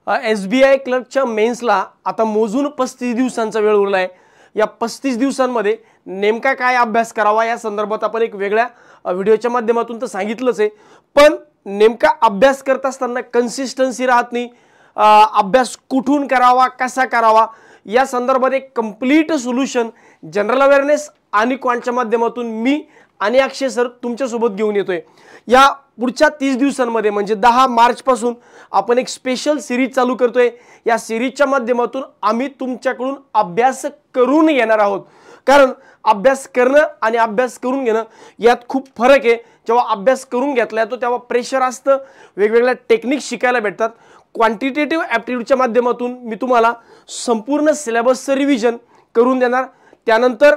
SBI क्लर्कच्या मेन्सला आता मोजून 35 दिवसांचा वेळ उरला आहे। या 35 दिवसांमध्ये नेमका काय अभ्यास करावा या संदर्भात आपण एक वेगळ्या व्हिडिओच्या माध्यमातून तर सांगितलंच आहे, पण नेमका अभ्यास करत असताना कन्सिस्टन्सी राहत नाही। अभ्यास कुठून करावा, कसा करावा या संदर्भात एक कंप्लीट सोल्यूशन जनरल अवेअरनेस आणि क्वांटच्या माध्यमातून मी आणि अक्षय सर तुमच्या सोबत घेऊन येतोय। या पुढच्या 30 दिवसांमध्ये म्हणजे 10 मार्च पासून आपण एक स्पेशल सिरीज चालू करतोय। या सिरीजच्या माध्यमातून आम्ही तुमच्याकडून अभ्यास करून घेणार आहोत, कारण अभ्यास करणं आणि अभ्यास करून घेणं यात खूप फरक आहे। जेव्हा अभ्यास करून घेतला तो तेव्हा प्रेशर असतं, वेगवेगळ्या टेक्निक्स शिकायला भेटतात। क्वांटिटेटिव्ह ॲप्टिट्यूडच्या माध्यमातून मी तुम्हाला संपूर्ण सिलेबसचं रिव्हिजन करून देणार, त्यानंतर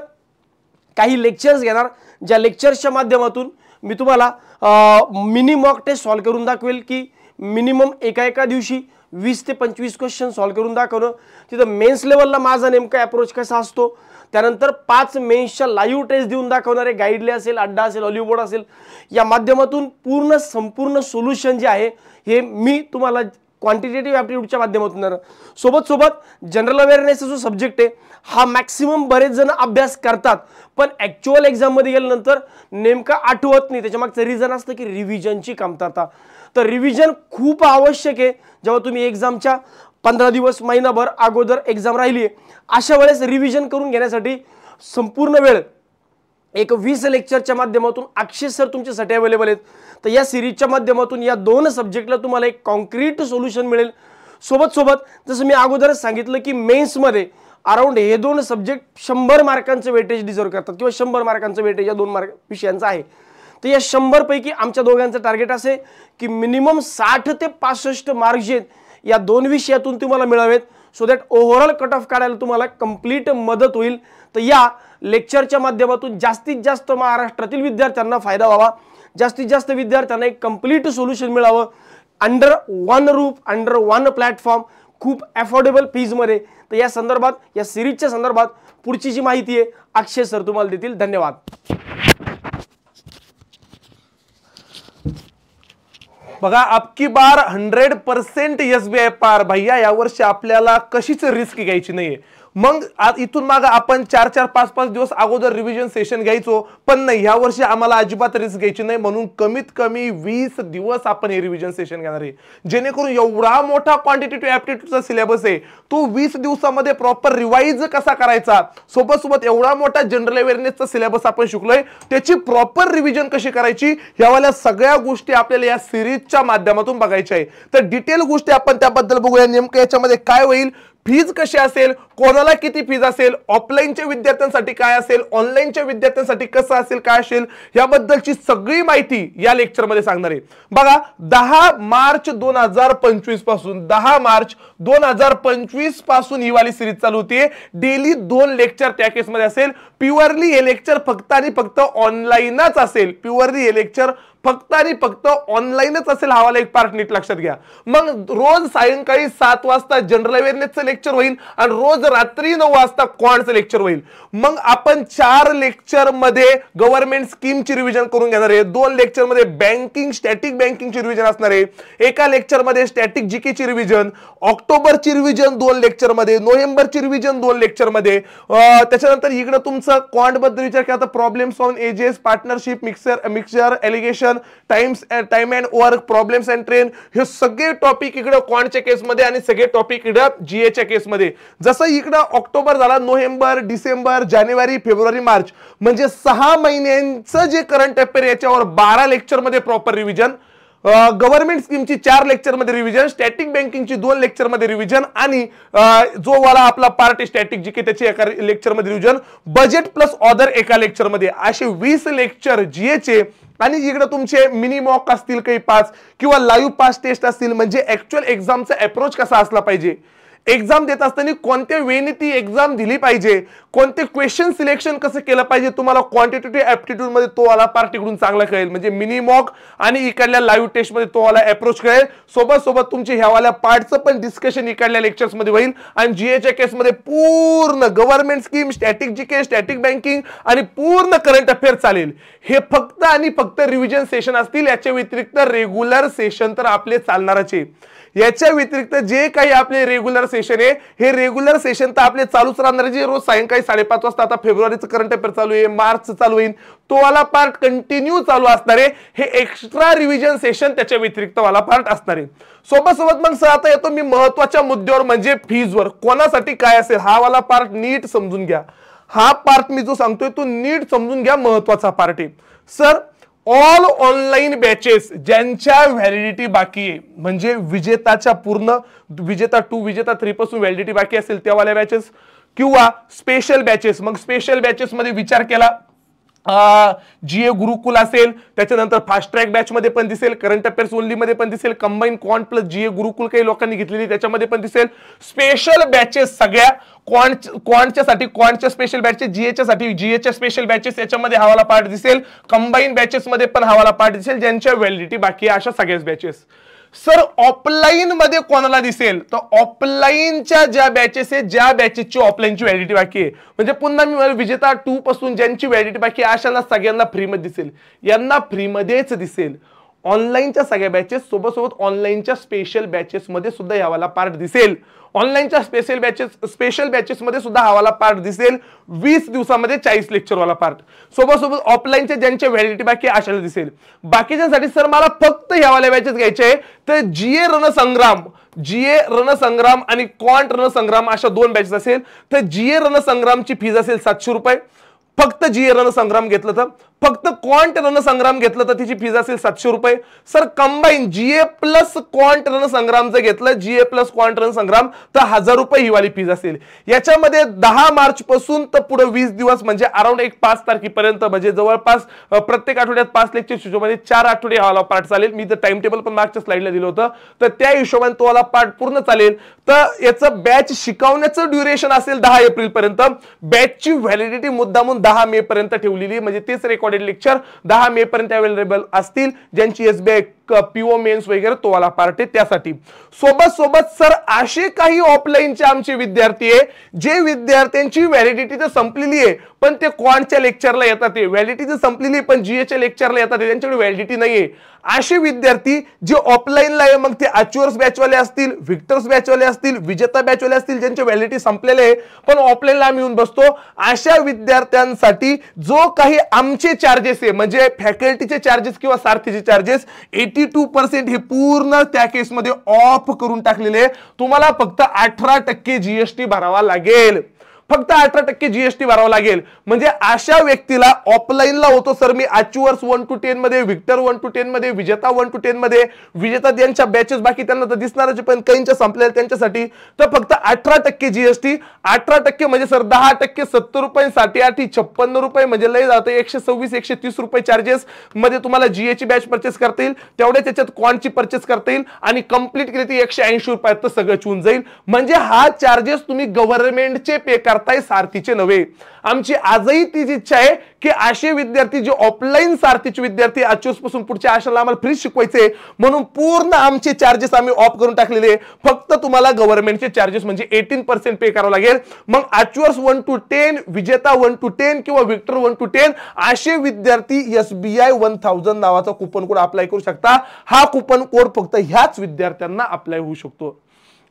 काही लेक्चर्स घेणार, ज्या लेक्चर्सच्या माध्यमातून मी तुम्हाला मिनी मॉक टेस्ट सॉल्व करून दाखवेल की मिनिमम एका दिवशी 20 ते 25 क्वेश्चन सॉल्व करून दाखवणं। तिथं मेन्स लेवलला माझा नेमका अप्रोच कसा असतो, त्यानंतर 5 मेन्सच्या लाईव्ह टेस्ट देऊन दाखवणारे गाईडले असेल, अड्डा असेल, ऑलिव्ह असेल, या माध्यमातून संपूर्ण सोल्यूशन जे आहे हे मी तुम्हाला क्वांटिटेटिव्ह ॲप्टिट्यूडच्या माध्यमातून देणार। सोबत जनरल अवेअरनेसचा जो सब्जेक्ट आहे हा मॅक्सिमम बरेच जण अभ्यास करतात, पण ॲक्च्युअल एक्झाममध्ये गेल्यानंतर नेमका आठवत नाही। त्याच्यामागचं रिझन असतं की रिव्हिजनची कमतरता। तर रिव्हिजन खूप आवश्यक आहे। जेव्हा तुम्ही एक्झामच्या 15 दिवस महिनाभर अगोदर एक्झाम राहिली आहे, अशा वेळेस रिव्हिजन करून घेण्यासाठी संपूर्ण वेळ एक 20 लेक्चरच्या माध्यमातून अक्षय सर तुमच्यासाठी अवेलेबल आहेत। तर या सिरीजच्या माध्यमातून या 2 सब्जेक्टला तुम्हाला एक कॉन्क्रीट सोल्यूशन मिळेल। सोबत जसं मी अगोदरच सांगितलं की मेन्समध्ये अराउंड हे 2 सब्जेक्ट 100 मार्कांचं वेटेज डिझर्व करतात किंवा 100 मार्कांचं वेटेज या 2 विषयांचं आहे। तर या 100 पैकी आमच्या दोघांचं टार्गेट असे की मिनिमम 60 ते 65 मार्क्स या 2 विषयातून तुम्हाला मिळावेत, so that overall cut off काढायला तुम्हाला कंप्लीट मदत होईल। तर या लेक्चरच्या माध्यमातून जास्तीत जास्त महाराष्ट्रातील विद्यार्थ्यांना फायदा व्हावा, जास्तीत जास्त विद्यार्थ्यांना एक कंप्लीट सोल्यूशन मिळावं under one roof, under one platform, खूप अफोर्डेबल फीजमध्ये। तर या संदर्भात, या सिरीजच्या संदर्भात पुढची जी माहिती आहे अक्षय सर तुम्हाला देतील। धन्यवाद। बघा, अबकी बार 100% SBI पार भैया। यावर्षी आपल्याला कशीच रिस्क घ्यायची नाहीये। मग इथून माग आपण 4-4, 5-5 दिवस अगोदर रिव्हिजन सेशन घ्यायचो, पण नाही, ह्या वर्षी आम्हाला अजिबात रिस्क घ्यायची नाही। म्हणून कमीत कमी 20 दिवस आपण हे रिव्हिजन सेशन घेणार आहे, जेणेकरून एवढा मोठा क्वांटिटेटिव्ह ॲप्टिट्यूडचा सिलेबस आहे तो 20 दिवसामध्ये प्रॉपर रिवाइज कसा करायचा, सोबत एवढा मोठा जनरल अवेअरनेसचा सिलेबस आपण शिकलोय त्याची प्रॉपर रिव्हिजन कशी करायची, यावाल्या सगळ्या गोष्टी आपल्याला या सिरीजच्या माध्यमातून बघायच्या आहे। तर डिटेल गोष्टी आपण त्याबद्दल बघूया। नेमकं याच्यामध्ये काय होईल, फीज कशी असेल, कोणाला किती फीज असेल, ऑफलाईनच्या विद्यार्थ्यांसाठी काय असेल, ऑनलाईनच्या विद्यार्थ्यांसाठी कसं असेल, काय असेल, याबद्दलची सगळी माहिती या लेक्चरमध्ये सांगणार आहे। बघा, 10 मार्च 2025 पासून 10 मार्च 2025 पासून ही वाली सिरीज चालू होती। डेली 2 लेक्चर त्या केसमध्ये असेल। प्युअरली हे लेक्चर फक्त आणि फक्त ऑनलाईनच असेल। प्युअरली हे लेक्चर फक्त आणि फक्त ऑनलाईनच असेल, हा वाला एक पार्ट नीट लक्षात घ्या। मग रोज सायंकाळी 7 वाजता जनरल अवेअरनेसचं लेक्चर होईल आणि रोज रात्री 9 वाजता क्वांटचं लेक्चर होईल। मग आपण 4 लेक्चर मध्ये गव्हर्नमेंट स्कीमची रिव्हिजन करून घेणार आहे, 2 लेक्चर मध्ये बँकिंग, स्टॅटिक बँकिंगची रिव्हिजन असणार आहे, एका लेक्चर मध्ये स्टॅटिक जीकेची रिव्हिजन, ऑक्टोबरची रिव्हिजन 2 लेक्चर मध्ये, नोव्हेंबरची रिव्हिजन 2 लेक्चर मध्ये। त्याच्यानंतर इकडे तुमचं क्वांट बद्दल विचार केला तर problems on ages, partnership, mixture alligation, time and work, problems and train, हे सगळे टॉपिक इकडे क्वांटच्या केसमध्ये आणि सगळे टॉपिक इकडे जीएच्या केसमध्ये। जसं इकडे ऑक्टोबर झाला, नोव्हेंबर, डिसेंबर, जानेवारी, फेब्रुवारी, मार्च, म्हणजे 6 महिन्यांचं जे करंट अफेअर याच्यावर 12 लेक्चर मध्ये प्रॉपर रिव्हिजन, गव्हर्नमेंट स्कीमची 4 लेक्चर मध्ये रिव्हिजन, स्टॅटिक बँकिंगची 2 लेक्चर मध्ये रिव्हिजन आणि जो वाला आपला पार्ट स्टॅटिक जीके त्याची एका लेक्चर मध्ये रिव्हिजन, बजेट प्लस ऑदर एका लेक्चर मध्ये, असे 20 लेक्चर जीएचे। आणि इकडे तुमचे मिनी मॉक असतील काही 5 किंवा लाईव्ह पास टेस्ट असतील, म्हणजे ऍक्च्युअल एक्झामचा अप्रोच कसा असला पाहिजे, एग्जाम देत असताना कोणत्या वेने ती एग्जाम दिली पाहिजे, कोणते क्वेश्चन सिलेक्शन कसं केलं पाहिजे, तुम्हाला क्वांटिटेटिव्ह ॲप्टिट्यूड मध्ये तो वाला पार्ट इकडून चांगला कळेल। म्हणजे मिनी मॉक आणि इकडल्या लाईव्ह टेस्ट मध्ये तो वाला अप्रोच कळेल। सोबत तुमचे ह्या वाल्या पार्टचं पण डिस्कशन इकडल्या लेक्चर्स मध्ये होईल। आणि जीएच्या केस मध्ये पूर्ण government scheme, static GK, static banking आणि पूर्ण करंट अफेअर चालेल। हे फक्त आणि फक्त रिव्हिजन सेशन असतील, याच्या व्यतिरिक्त रेग्युलर सेशन तर आपले चालणारच आहे। याच्या व्यतिरिक्त जे काही आपले रेग्युलर सेशन आहे, हे रेग्युलर सेशन तर आपले चालूच राहणार, जे रोज सायंकाळी 5:30 वाजता, आता फेब्रुवारीचं करंट अफेअर चालू आहे, मार्च चालू होईल, तो वाला पार्ट कंटिन्यू चालू असणार आहे. हे एक्स्ट्रा रिव्हिजन सेशन त्याच्या व्यतिरिक्त वाला पार्ट असणार आहे. सोबत मग सर आता येतो मी महत्वाच्या मुद्द्यावर, म्हणजे फीजवर. कोणासाठी काय असेल हा वाला पार्ट नीट समजून घ्या. हा पार्ट मी जो सांगतोय तो नीट समजून घ्या, महत्वाचा पार्ट आहे. सर ऑल ऑनलाईन बॅचेस ज्यांच्या व्हॅलिडिटी बाकी आहे, म्हणजे विजेताच्या पूर्ण विजेता 2 विजेता 3 पासून व्हॅलिडिटी बाकी असेल त्यावाल्या बॅचेस, किंवा स्पेशल बॅचेस. मग स्पेशल बॅचेस मध्ये विचार केला जीए गुरुकुल असेल, त्याच्यानंतर फास्ट ट्रॅक बॅच मध्ये पण दिसेल, करंट अफेअर्स ओनली मध्ये पण दिसेल, कंबाईन क्वांट प्लस जीए गुरुकुल काही लोकांनी घेतलेली त्याच्यामध्ये पण दिसेल. स्पेशल बॅचेस सगळ्या क्वांटच्या साठी क्वांटच्या स्पेशल बॅचेस, जीएच्या साठी जीएच्या स्पेशल बॅचेस याच्यामध्ये हवाला पार्ट दिसेल, कंबाईन बॅचेस मध्ये पण हवाला पार्ट दिसेल, ज्यांच्या व्हॅलिडिटी बाकी आहे अशा सगळ्याच बॅचेस. सर ऑफलाईन मध्ये कोणाला दिसेल, तर ऑफलाईनच्या ज्या बॅचेस आहेत, ज्या बॅचेसची ऑफलाईनची व्हॅलिडिटी बाकी आहे, म्हणजे पुन्हा मी विजेता 2 पासून ज्यांची व्हॅलिडिटी बाकी आहे अशांना सगळ्यांना फ्री मध्ये दिसेल, यांना फ्री मध्येच दिसेल. ऑनलाईनच्या सगळ्या बॅचेस सोबत ऑनलाईनच्या स्पेशल बॅचेस मध्ये सुद्धा यावाला पार्ट दिसेल. ऑनलाईनच्या स्पेशल बॅचेस मध्ये सुद्धा हवाला पार्ट दिसेल. 20 दिवसामध्ये 40 लेक्चर वाला पार्ट. सोबत ऑफलाईनचे ज्यांच्या व्हॅलिडिटी बाकी अशाला दिसेल. बाकीच्यांसाठी सर मला फक्त ह्यावाल्या बॅचेस घ्यायचे आहे, तर जीए रणसंग्राम आणि क्वांट रणसंग्राम अशा 2 बॅचेस असेल, तर जीए रणसंग्रामची फीज असेल 700 रुपये. फक्त जीए रणसंग्राम घेतलं तर, फक्त क्वांट रणसंग्राम घेतलं तर तिची फीज असेल 700 रुपये. Sir combine GA plus quant रणसंग्राम जर घेतलं, जीए प्लस क्वांट रणसंग्राम, तर 1000 रुपये ही वाली फीज असेल. याच्यामध्ये 10 मार्च पासून तर पुढे 20 दिवस म्हणजे अराउंड 5 तारखेपर्यंत, म्हणजे जवळपास प्रत्येक आठवड्यात 5 लेक्चर हिशोबाने 4 आठवडे हा पार्ट चालेल. मी तर टाइम टेबल पण मागच्या स्लाइडला दिलं होतं, तर त्या हिशोबाने तो वाला पार्ट पूर्ण चालेल. तर याचं बॅच शिकवण्याचं ड्युरेशन असेल 10 एप्रिल पर्यंत. बॅचची व्हॅलिडिटी मुद्दामून 10 मे पर्यंत ठेवलेली, म्हणजे तेच रेकॉर्डेड लेक्चर 10 मे पर्यंत अवेलेबल असतील, ज्यांची एसबीआय पीओ मेन्स वगैरे तो वाला पार्ट आहे त्यासाठी. सोबत सर असे काही ऑफलाईनचे आमचे विद्यार्थी आहे, जे विद्यार्थ्यांची व्हॅलिडिटी तर संपलेली आहे पण ते क्वांटच्या लेक्चरला येतात, ते व्हॅलिडिटी तर संपलेली पण जीएच्या लेक्चरला येतात, त्यांच्याकडे व्हॅलिडिटी नाहीये. असे विद्यार्थी जे ऑफलाईनला आहे, मग ते अच्युअर्स बॅचवाले असतील, व्हिक्टर्स बॅचवाले असतील, विजेता बॅचवाले असतील, ज्यांचे व्हॅलिडिटी संपलेले आहे पण ऑफलाईनला आम्ही येऊन बसतो, अशा विद्यार्थ्यांसाठी जो काही आमचे चार्जेस आहे, म्हणजे फॅकल्टीचे चार्जेस किंवा सारथीचे चार्जेस 82% हे पूर्ण त्या केसमध्ये ऑफ करून टाकलेले. तुम्हाला फक्त 18% जीएसटी भरावा लागेल, फक्त 18% जीएसटी भरावा लागेल. म्हणजे अशा व्यक्तीला ऑफलाईनला होतो सर मी अच्युअर्स 1 to 10 मध्ये, व्हिक्टर 1 to 10 मध्ये, विजेता 1 to 10 मध्ये, विजेता ज्यांच्या बॅचेस बाकी त्यांना तर दिसणारच पण काहींच्या संपलेल्या त्यांच्यासाठी तर फक्त 18% जीएसटी. 18% म्हणजे सर 10% 70 रुपये, 60 56 रुपये, म्हणजे लय जातं 126 130 रुपये चार्जेस मध्ये तुम्हाला जीएची बॅच परचेस करता येईल. तेवढ्या त्याच्यात क्वांटची परचेस करता येईल आणि कंप्लीट केली ती 180 रुपयात तर सगळं चून जाईल. म्हणजे हा चार्जेस तुम्ही गव्हर्नमेंटचे पे करताय, सारथीचे नव्हे. आमची आजही तीच इच्छा आहे की असे विद्यार्थी जे ऑफलाईन सारथीचे विद्यार्थी अच्युअर्स पासून पुढच्या आशाला आम्हाला फ्री शिकवायचे, म्हणून पूर्ण आमचे चार्जेस आम्ही ऑफ करून टाकलेले. फक्त तुम्हाला गव्हर्नमेंटचे चार्जेस म्हणजे 18% पे करावं लागेल. मग अच्युअर्स 1 to 10, विजेता 1 to 10 किंवा व्हिक्टर 1 to 10 असे विद्यार्थी एसबीआय 1000 नावाचा कुपन कोड अप्लाय करू शकता. हा कुपन कोड फक्त ह्याच विद्यार्थ्यांना अप्लाय होऊ शकतो.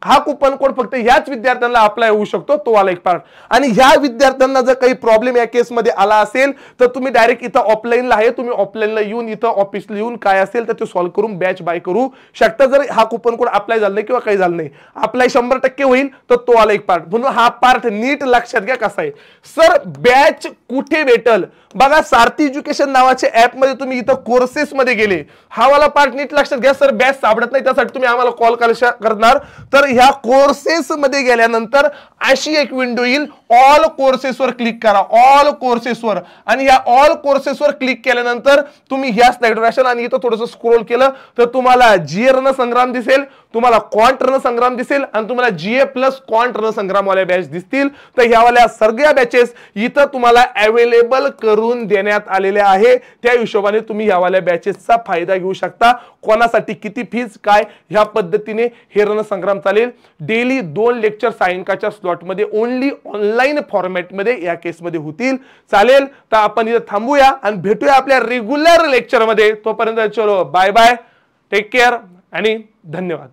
हा कुपन कोड फक्त ह्याच विद्यार्थ्यांना अप्लाय होऊ शकतो, तो वाला एक पार्ट. आणि ह्या विद्यार्थ्यांना जर काही प्रॉब्लेम या केसमध्ये आला असेल तर तुम्ही डायरेक्ट इथं ऑफलाईनला आहे, तुम्ही ऑफलाईनला येऊन इथं ऑफिसला येऊन काय असेल तर ते सॉल्व्ह करून बॅच बाय करू शकता. जर हा कुपन कोड अप्लाय झाला नाही किंवा काही झालं नाही, अप्लाय 100% होईल तर तो वाला एक पार्ट. म्हणून हा पार्ट नीट लक्षात घ्या कसा आहे. सर बॅच कुठे भेटल बघा, सारथी एज्युकेशन नावाच्या ऍप मध्ये तुम्ही इथं कोर्सेस मध्ये गेले, हा वाला पार्ट नीट लक्षात घ्या. सर बॅच सापडत नाही त्यासाठी तुम्ही आम्हाला कॉल करणार, तर ह्या कोर्सेस मध्ये गेल्यानंतर अशी एक विंडो येईल, ऑल कोर्सेसवर क्लिक करा, ऑल कोर्सेसवर. आणि या ऑल कोर्सेसवर क्लिक केल्यानंतर तुम्ही ह्या स्लाइडवर असाल आणि इथं थोडंसं स्क्रोल केलं तर तुम्हाला जीए रणसंग्राम दिसेल, तुम्हाला क्वांट रणसंग्राम दिसेल आणि तुम्हाला जीए प्लस क्वांट रणसंग्राम वाल्या बॅच दिसतील. तर ह्यावाल्या सगळ्या बॅचेस इथं तुम्हाला अवेलेबल करून देण्यात आलेल्या आहे. त्या हिशोबाने तुम्ही ह्यावाल्या बॅचेसचा फायदा घेऊ शकता. कोणासाठी किती फीज काय ह्या पद्धतीने हे रणसंग्राम चालेल. डेली 2 लेक्चर सायंकाळच्या स्लॉटमध्ये ओनली ऑनलाईन फॉर्मॅटमध्ये या केसमध्ये होतील. चालेल, तर आपण इथं थांबूया आणि भेटूया आपल्या रेग्युलर लेक्चरमध्ये. तोपर्यंत चलो बाय बाय, टेक केअर आणि धन्यवाद.